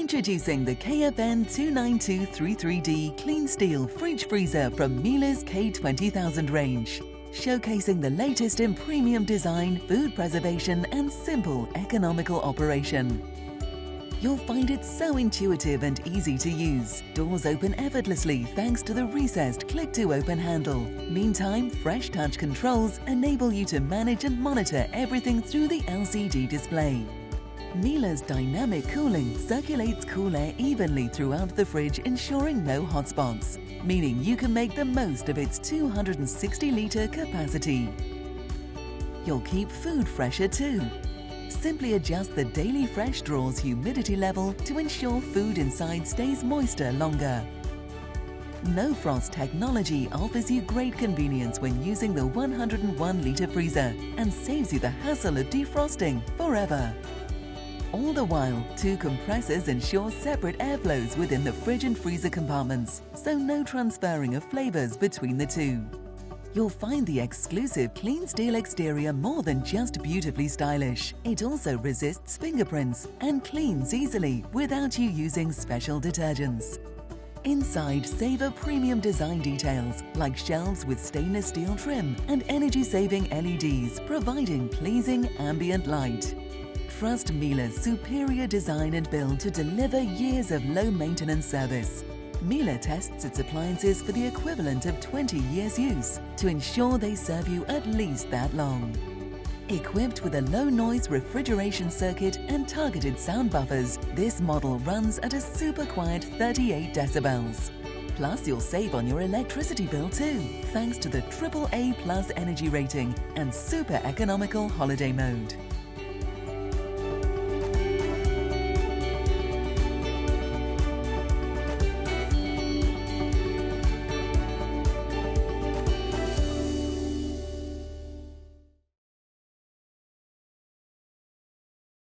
Introducing the KFN29233D Clean Steel Fridge Freezer from Miele's K20.000 range. Showcasing the latest in premium design, food preservation and simple economical operation. You'll find it so intuitive and easy to use. Doors open effortlessly thanks to the recessed click-to-open handle. Meantime, fresh touch controls enable you to manage and monitor everything through the LCD display. Miele's dynamic cooling circulates cool air evenly throughout the fridge, ensuring no hotspots, meaning you can make the most of its 260-litre capacity. You'll keep food fresher too. Simply adjust the Daily Fresh Drawers humidity level to ensure food inside stays moister longer. No Frost technology offers you great convenience when using the 101-litre freezer and saves you the hassle of defrosting forever. All the while, 2 compressors ensure separate airflows within the fridge and freezer compartments, so no transferring of flavours between the two. You'll find the exclusive clean steel exterior more than just beautifully stylish. It also resists fingerprints and cleans easily without you using special detergents. Inside, savor premium design details like shelves with stainless steel trim and energy-saving LEDs, providing pleasing ambient light. Trust Miele's superior design and build to deliver years of low-maintenance service. Miele tests its appliances for the equivalent of 20 years' use to ensure they serve you at least that long. Equipped with a low-noise refrigeration circuit and targeted sound buffers, this model runs at a super quiet 38 decibels. Plus, you'll save on your electricity bill too, thanks to the AAA+ energy rating and super economical holiday mode.